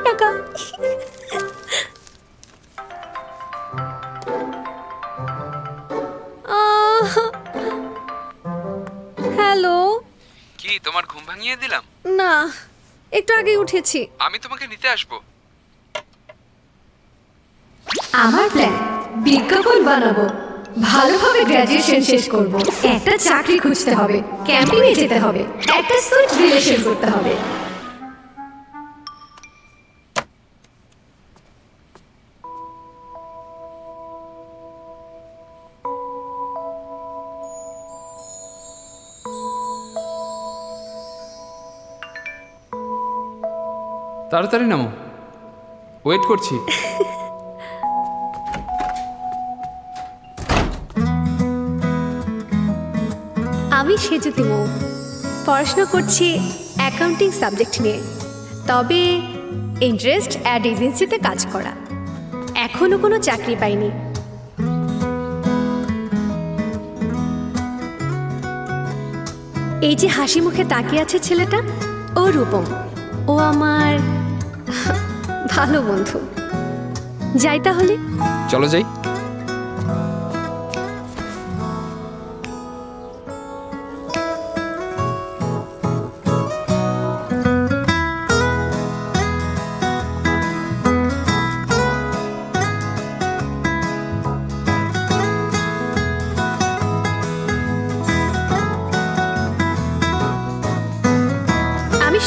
টাকা। হ্যালো, কি তোমার ঘুম ভাঙিয়ে দিলাম? না, একটু আগে উঠেছি। আমি তোমাকে নিতে আসবো। আমার প্ল্যান, বিজ্ঞাপন বানাবো, ভালোভাবে গ্র্যাজুয়েশন শেষ করব, একটা চাকরি খুঁজতে হবে, ক্যাম্পিংয়ে যেতে হবে, একটা সুইট রিলেশন করতে হবে। তাড়াতাড়ি নামো, ওয়েট করছি। আমি সেজুতি মৌ, পড়াশোনা করছি অ্যাকাউন্টিং সাবজেক্ট নিয়ে, তবে ইন্টারেস্ট অ্যাড এজেন্সিতে কাজ করা। এখনো কোনো চাকরি পাইনি। এই যে হাসি মুখে তাকিয়ে আছে ছেলেটা, ও রূপম। ও আমার ভালো বন্ধু। যাই তাহলে। চলো যাই।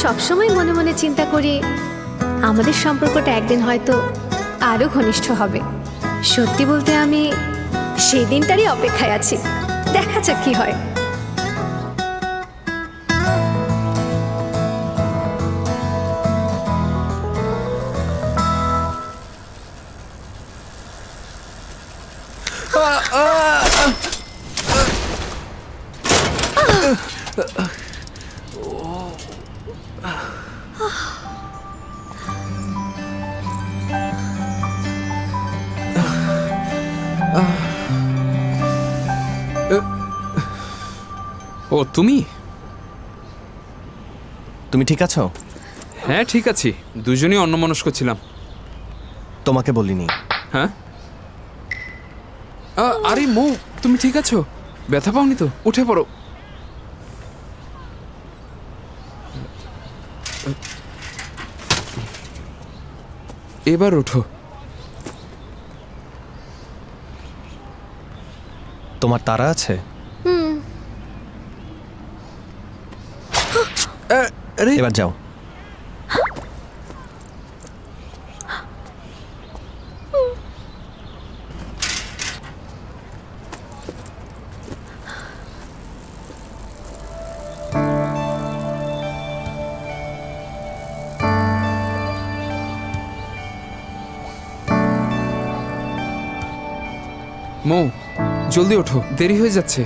সবসময় মনে মনে চিন্তা করি আমাদের সম্পর্কটা একদিন হয়তো আরো ঘনিষ্ঠ হবে। সত্যি বলতে আমি সেই দিনটারই অপেক্ষায় আছি। দেখা যাক কি হয়। ও তুমি তুমি ঠিক আছো? হ্যাঁ ঠিক আছি, দুজনেই অন্যমনস্ক ছিলাম। তোমাকে বলিনি। হ্যাঁ আরে মৌ, তুমি ঠিক আছো? ব্যথা পাওনি তো? উঠে পড়ো। এবার ওঠো। তোমার তাড়া আছে? এবার যাও। মৌ জলদি ওঠো, দেরি হয়ে যাচ্ছে।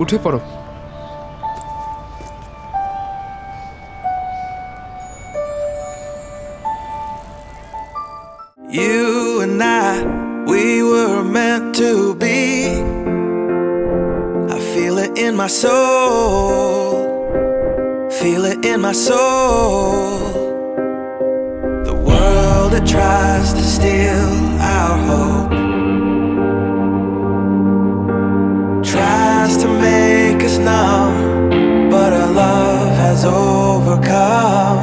উঠে পড়ো। You and I, we were meant to be. I feel it in my soul, feel it in my soul. The world that tries to steal our hope tries to make us numb, but our love has overcome.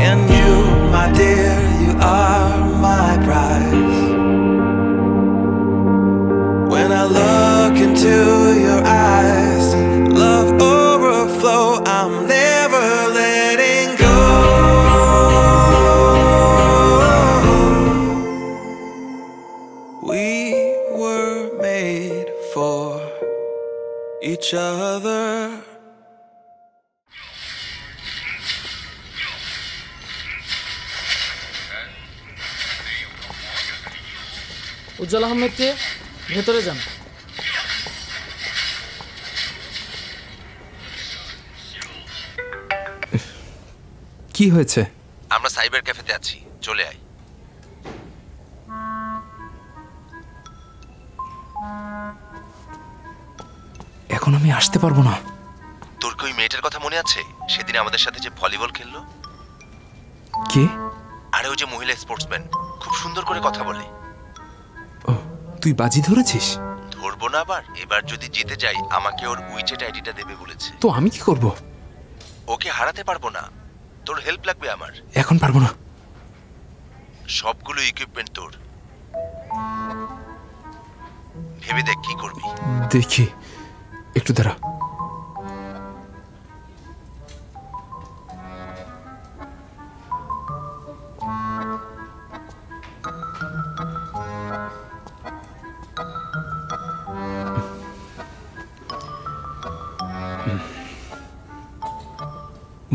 And you, my dear, you are my prize. When I look into your eyes, love overflow, I'm never letting go. We were made for each other. উজ্জ্বল আহমেদকে ভেতরে যান। কি হয়েছে? আমরা cyber ক্যাফেতে আছি, চলে আয়। এখন আমি আসতে পারবো না। তোর কি ওই মেয়েটার কথা মনে আছে, সেদিন আমাদের সাথে যে ভলিবল খেললো? কে? আরে ওই যে মহিলা স্পোর্টসম্যান, খুব সুন্দর করে কথা বলে। ও, তুই বাজি ধরেছিস? ধরবো না আবার? এবার যদি জিতে যাই আমাকে ওর উইচেট আইডিটা দেবে বলেছে। তো আমি কি করব? ওকে হারাতে পারবো না, তোর হেল্প লাগবে আমার। এখন পারবো না। সবগুলো ইকুইপমেন্ট তোর, ভেবে দেখ কি করবি। দেখি, একটু দাঁড়া।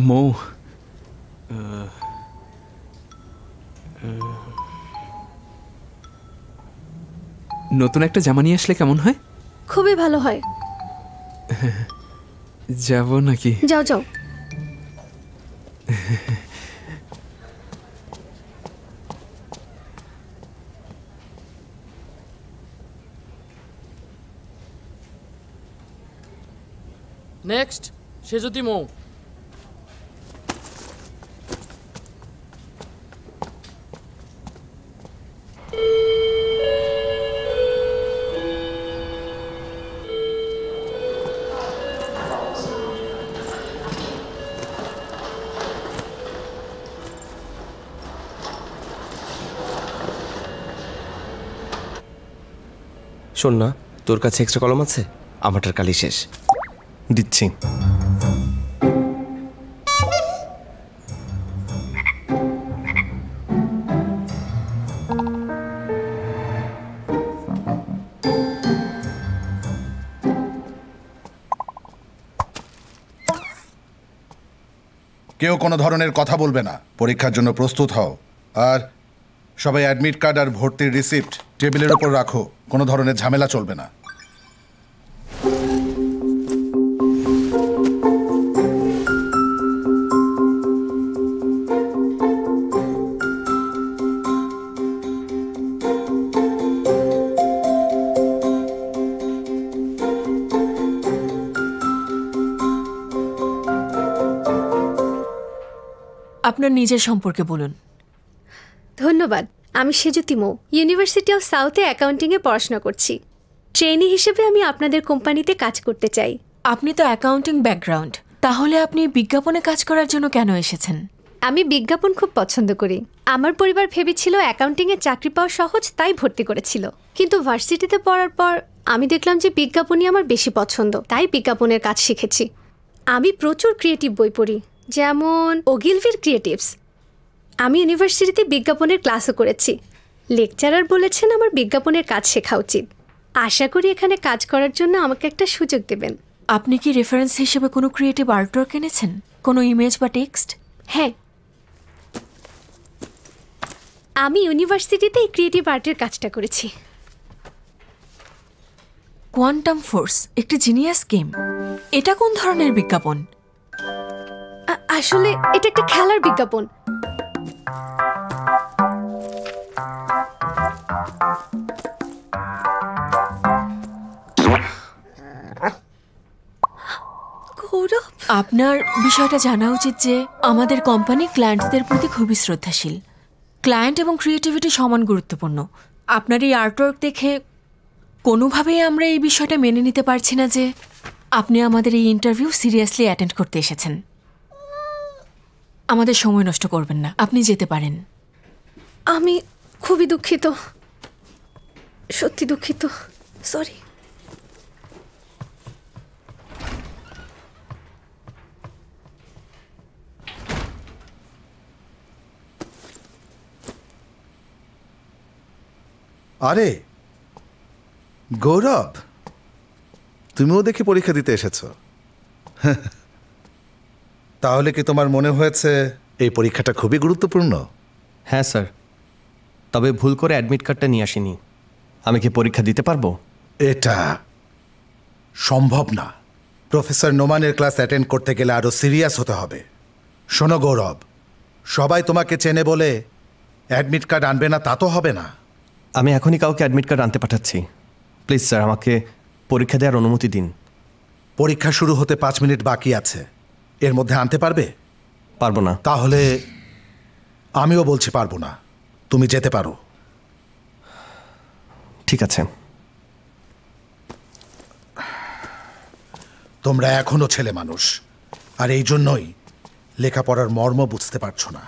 মৌ, নতুন একটা জামা নিয়ে আসলে কেমন হয়? খুবই ভালো হয়। যাব নাকি? যাও যাও। নেক্সট সেজতি মৌ। শোন না, তোর কাছে এক্সট্রা কলম আছে? আমারটার কালি শেষ। দিচ্ছি। কেউ কোনো ধরনের কথা বলবে না। পরীক্ষার জন্য প্রস্তুত হও। আর সবাই অ্যাডমিট কার্ড আর ভর্তির রিসিপ্ট টেবিলের ওপর রাখো। কোনো ধরনের ঝামেলা চলবে না। আপনার নিজের সম্পর্কে বলুন। ধন্যবাদ। আমি সেজতি মৌ, ইউনিভার্সিটি অফ সাউথে অ্যাকাউন্টিংয়ে পড়াশোনা করছি। ট্রেনি হিসেবে আমি আপনাদের কোম্পানিতে কাজ করতে চাই। আপনি তো অ্যাকাউন্টিং ব্যাকগ্রাউন্ড, তাহলে আপনি বিজ্ঞাপনে কাজ করার জন্য কেন এসেছেন? আমি বিজ্ঞাপন খুব পছন্দ করি। আমার পরিবার ভেবেছিল অ্যাকাউন্টিংয়ে চাকরি পাওয়া সহজ, তাই ভর্তি করেছিল। কিন্তু ভার্সিটিতে পড়ার পর আমি দেখলাম যে বিজ্ঞাপনই আমার বেশি পছন্দ, তাই বিজ্ঞাপনের কাজ শিখেছি। আমি প্রচুর ক্রিয়েটিভ বই পড়ি, যেমন ওগিলভির ক্রিয়েটিভস। আমি ইউনিভার্সিটিতে বিজ্ঞাপনের ক্লাসও করেছি। লেকচারার বলেছেন আমার বিজ্ঞাপনের কাজ শেখা উচিত। আশা করি এখানে কাজ করার জন্য আমাকে একটা সুযোগ দেবেন। আপনি কি রেফারেন্স হিসেবে কোনো ক্রিয়েটিভ আর্টওয়ার্ক এনেছেন? কোনো ইমেজ বা টেক্সট? হ্যাঁ, আমি ইউনিভার্সিটিতে এই ক্রিয়েটিভ আর্টের কাজটা করেছি। কোয়ান্টাম ফোর্স একটি জিনিয়াস গেম। এটা কোন ধরনের বিজ্ঞাপন? আসলে এটা একটা খেলার বিজ্ঞাপন। আপনার বিষয়টা জানা উচিত যে আমাদের কোম্পানি ক্লায়েন্টদের প্রতি খুবই শ্রদ্ধাশীল। ক্লায়েন্ট এবং ক্রিয়েটিভিটি সমান গুরুত্বপূর্ণ। আপনার এই আর্টওয়ার্ক দেখে কোনোভাবেই আমরা এই বিষয়টা মেনে নিতে পারছি না যে আপনি আমাদের এই ইন্টারভিউ সিরিয়াসলি অ্যাটেন্ড করতে এসেছেন। আমাদের সময় নষ্ট করবেন না, আপনি যেতে পারেন। আমি খুবই দুঃখিত, সত্যি দুঃখিত, সরি। আরে গৌরব, তুমিও দেখি পরীক্ষা দিতে এসেছো। তাহলে কি তোমার মনে হয়েছে এই পরীক্ষাটা খুবই গুরুত্বপূর্ণ? হ্যাঁ স্যার, তবে ভুল করে অ্যাডমিট কার্ডটা নিয়ে আসিনি। আমি কি পরীক্ষা দিতে পারবো? এটা সম্ভব না। প্রফেসর নোমানের ক্লাস অ্যাটেন্ড করতে গেলে আরো সিরিয়াস হতে হবে। শোনো গৌরব, সবাই তোমাকে চেনে বলে অ্যাডমিট কার্ড আনবে না তা তো হবে না। আমি এখনই কাউকে অ্যাডমিট কার্ড আনতে পাঠাচ্ছি। প্লিজ স্যার, আমাকে পরীক্ষা দেওয়ার অনুমতি দিন। পরীক্ষা শুরু হতে 5 মিনিট বাকি আছে, এর মধ্যে আনতে পারবে? পারবো না। তাহলে আমিও বলছি পারবো না, তুমি যেতে পারো। ঠিক আছে। তোমরা এখনো ছেলে মানুষ, আর এই জন্যই লেখাপড়ার মর্ম বুঝতে পারছো না।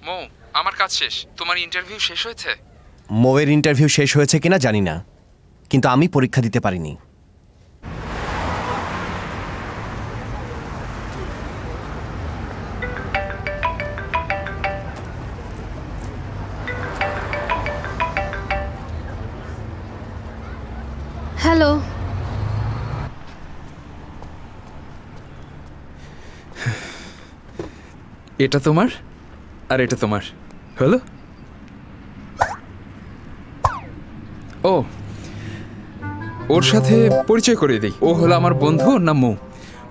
মৌ, আমার কাজ শেষ। তোমার ইন্টারভিউ শেষ হয়েছে? মৌয়ের ইন্টারভিউ শেষ হয়েছে কিনা জানি না, কিন্তু আমি পরীক্ষা দিতে পারিনি। হ্যালো। এটা তোমার আর এটা তোমার হলো। ও, ওর সাথে পরিচয় করে দিই। ও হলো আমার বন্ধু, ওর নাম মৌ।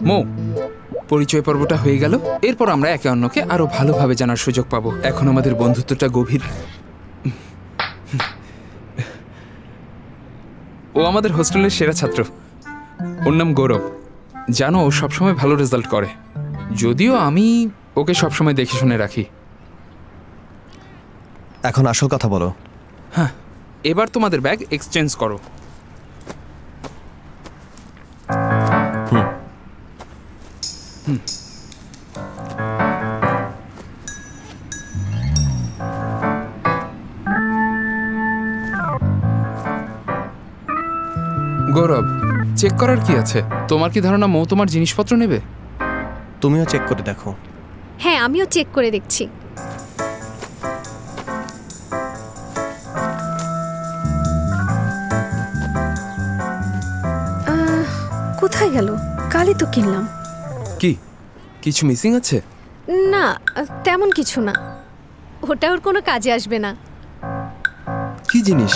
মৌ, পরিচয় পর্বটা হয়ে গেল, এরপর আমরা একে অন্যকে আরো ভালোভাবে জানার সুযোগ পাবো। এখন আমাদের বন্ধুত্বটা গভীর। ও আমাদের হোস্টেলের সেরা ছাত্র, ওর নাম গৌরব। জানো, ও সবসময় ভালো রেজাল্ট করে, যদিও আমি ওকে সবসময় দেখে শুনে রাখি। এখন আসল কথা বলো। হ্যাঁ, এবার তোমাদের ব্যাগ এক্সচেঞ্জ করো। গৌরব, চেক করার কি আছে? তোমার কি ধারণা মৌ তোমার জিনিসপত্র নেবে? তুমিও চেক করে দেখো। হ্যাঁ, আমিও চেক করে দেখছি। কোথায় গেল? কালই তো কিনলাম। কি কিছু মিসিং আছে? না, তেমন কিছু না। ওটা ওর কোনো কাজে আসবে না। কি জিনিস?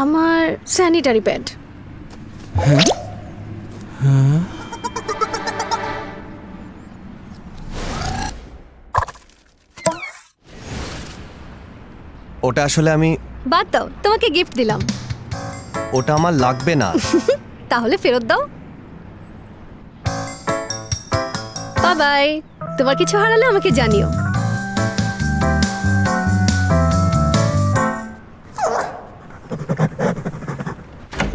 আমার স্যানিটারি প্যাড। ওটা আসলে আমি। বাদ দাও, তোমাকে গিফট দিলাম। ওটা আমার লাগবে না। তাহলে ফেরত দাও। Bye bye. তোমার কিছু হারালে আমাকে জানিও।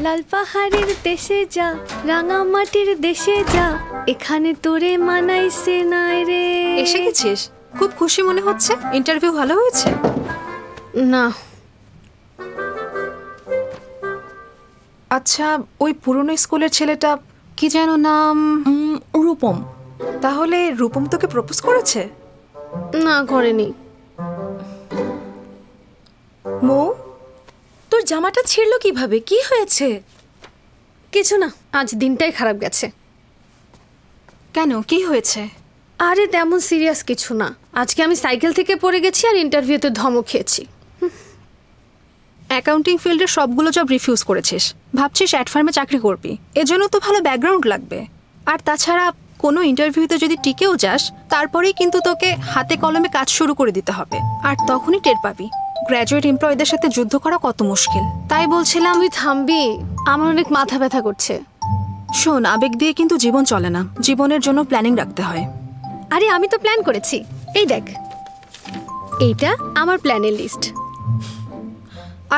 লাল পাহাড়ের দেশে যা, রাঙা মাটির দেশে যা, এখানে তোরে মানাইছে নাই রে। এসে গেছিস? খুব খুশি মনে হচ্ছে। ইন্টারভিউ ভালো হয়েছে? না। আচ্ছা, ওই পুরনো স্কুলের ছেলেটা কি যেন নাম? রূপম। তাহলে রূপম তোকে প্রপোজ করেছে? না, করেনি। মৌ, তোর জামাটা ছিঁড়লো কিভাবে? কি হয়েছে? কিছু না, আজ দিনটাই খারাপ গেছে। কেন, কি হয়েছে? আরে তেমন সিরিয়াস কিছু না। আজকে আমি সাইকেল থেকে পড়ে গেছি আর ইন্টারভিউতে ধমক খেয়েছি। অ্যাকাউন্টিং ফিল্ডের সবগুলো জব রিফিউজ করেছিস, ভাবছিস অ্যাড ফার্মে চাকরি করবি। এজন্য তো ভালো ব্যাকগ্রাউন্ড লাগবে। আর তাছাড়া কোনো ইন্টারভিউতে যদি টিকেও যাস, তারপরেই কিন্তু তোকে হাতে কলমে কাজ শুরু করে দিতে হবে। আর তখনই টের পাবি গ্র্যাজুয়েট এমপ্লয়ীদের সাথে যুদ্ধ করা কত মুশকিল। তাই বলছিলাম, তুই থামবি, আমার অনেক মাথা ব্যথা করছে। শোন, আবেগ দিয়ে কিন্তু জীবন চলে না, জীবনের জন্য প্ল্যানিং রাখতে হয়। আরে আমি তো প্ল্যান করেছি। এই দেখ, এইটা আমার প্ল্যানের লিস্ট।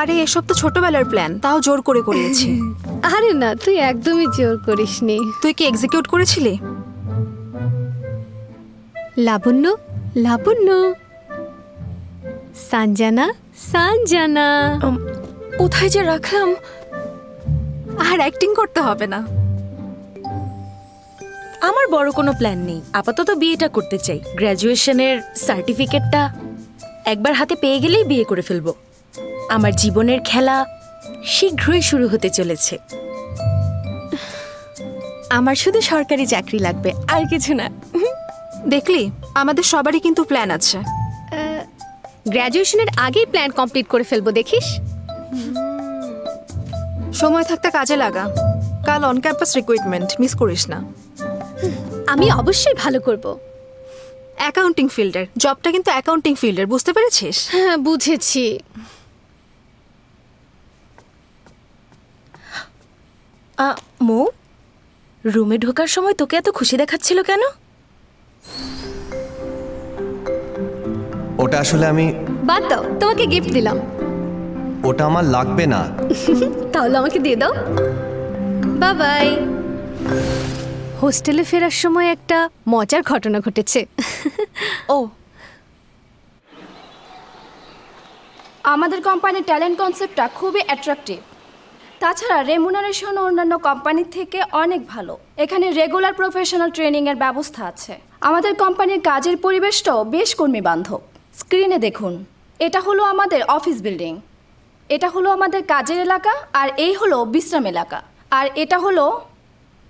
আরে এসব তো ছোটবেলার প্ল্যান, তাও জোর করে করিয়েছি। আরে না, তুই একদমই জোর করিসনি। তুই কি এক্সিকিউট করেছিলি? লাবণ্য, লাবণ্য, সানজানা, সানজানা। কোথায় যে রাখলাম? আর অ্যাক্টিং করতে হবে না। আমার বড় কোনো প্ল্যান নেই। আপাতত বিয়েটা করতে চাই। গ্র্যাজুয়েশনের সার্টিফিকেটটা একবার হাতে পেয়ে গেলেই বিয়ে করে ফেলবো। আমার জীবনের খেলা শীঘ্রই শুরু হতে চলেছে। আমার শুধু সরকারি চাকরি লাগবে, আর কিছু না। দেখলি, আমাদের সবারই কিন্তু প্ল্যান আছে। গ্র্যাজুয়েশনের আগেই প্ল্যান কমপ্লিট করে ফেলবো, দেখিস। সময় থাকতে কাজে লাগা, কাল অন ক্যাম্পাস রিক্রুটমেন্ট মিস করিস না। আমি অবশ্যই ভালো করব। অ্যাকাউন্টিং ফিল্ডের জবটা কিন্তু অ্যাকাউন্টিং ফিল্ডের, বুঝতে পেরেছিস? হ্যাঁ বুঝেছি। মৌ, রুমে ঢোকার সময় তোকে এত খুশি দেখাচ্ছিল কেন? ওটা আসলে আমি বাদ দাও, তোমাকে গিফট দিলাম। ওটা আমার লাগবে না। তাহলে আমাকে দিয়ে দাও। Bye bye. হোস্টেলে ফেরার সময় একটা মজার ঘটনা ঘটেছে। ও, আমাদের কোম্পানির ট্যালেন্ট কনসেপ্টটা খুবই অ্যাট্রাকটিভ। তাছাড়া রেমুনারেশন অন্যান্য কোম্পানির থেকে অনেক ভালো। এখানে রেগুলার প্রফেশনাল ট্রেনিংয়ের ব্যবস্থা আছে। আমাদের কোম্পানির কাজের পরিবেশটাও বেশ কর্মী বান্ধব। স্ক্রিনে দেখুন, এটা হলো আমাদের অফিস বিল্ডিং, এটা হলো আমাদের কাজের এলাকা, আর এই হলো বিশ্রাম এলাকা, আর এটা হলো...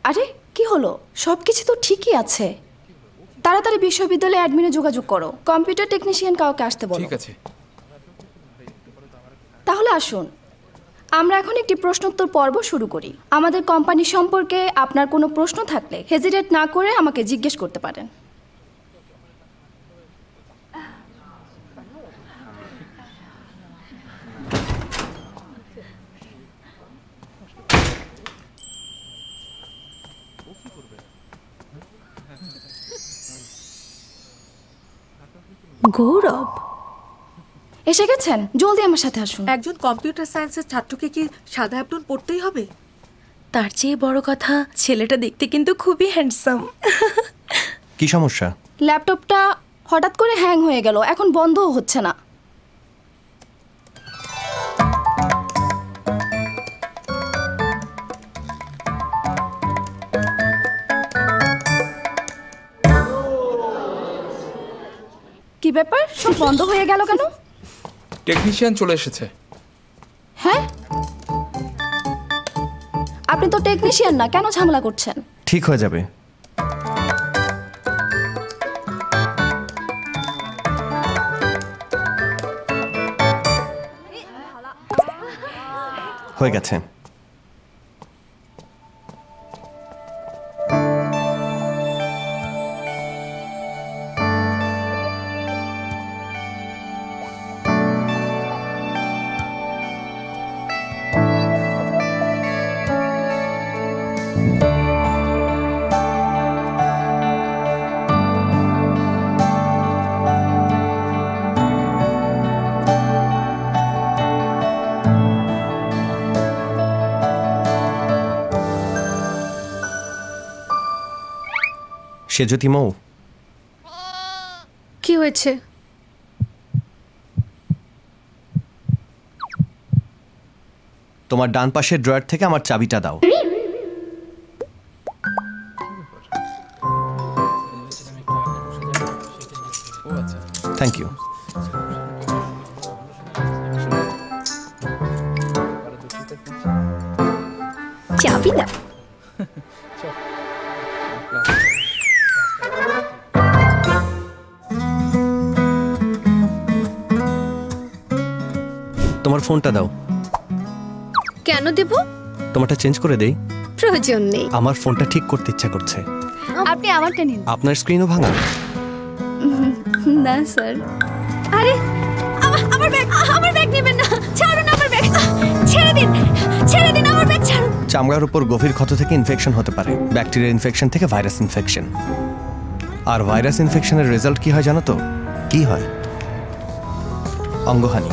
আরে কি হলো? সব কিছু তো ঠিকই আছে। তাড়াতাড়ি বিশ্ববিদ্যালয়ে অ্যাডমিনে যোগাযোগ করো, কম্পিউটার টেকনিশিয়ান কাউকে আসতে বলো। ঠিক আছে। তাহলে আসুন আমরা এখন একটি প্রশ্নোত্তর পর্ব শুরু করি। আমাদের কোম্পানি সম্পর্কে আপনার কোনো প্রশ্ন থাকলে হেজিটেট না করে আমাকে জিজ্ঞেস করতে পারেন। গৌরব এসে গেছেন? জলদি আমার সাথে আসুন। একজন কম্পিউটার সায়েন্সের ছাত্রকে কি সাদা অ্যাপ্রন পড়তেই হবে? তার চেয়ে বড় কথা, ছেলেটা দেখতে কিন্তু খুবই হ্যান্ডসাম। কি সমস্যা? ল্যাপটপটা হঠাৎ করে হ্যাং হয়ে গেল, এখন বন্ধও হচ্ছে না। কি ব্যাপার, সব বন্ধ হয়ে গেল কেন? টেকনিশিয়ান চলে এসেছে। হ্যাঁ, আপনি তো টেকনিশিয়ান না, কেন ঝামেলা করছেন? ঠিক হয়ে যাবে। হয়ে গেছে। সেজতি মৌ, কি হয়েছে? তোমার ডান পাশের ড্রয়ার থেকে আমার চাবিটা দাও। Thank you. চাবি দাও। তোমার ফোনটা দাও। কেন দেব? তোমারটা চেঞ্জ করে দেই। প্রয়োজন নেই। আমার ফোনটা ঠিক করতে ইচ্ছা করছে। আপনি আমারটা নিন। আপনার স্ক্রিনও ভাঙা? না স্যার। আরে আমার ব্যাগ, আমার ব্যাগ নেবেন না, ছাড়ুন আমার ব্যাগ, ছেড়ে দিন, ছেড়ে দিন আমার ব্যাগ, ছাড়ুন। চামড়ার উপর গভীর ক্ষত থেকে ইনফেকশন হতে পারে, ব্যাকটেরিয়া ইনফেকশন থেকে ভাইরাস ইনফেকশন। আর ভাইরাস ইনফেকশনের রেজাল্ট কি হয় জানো তো? কি হয়? অঙ্গহানি।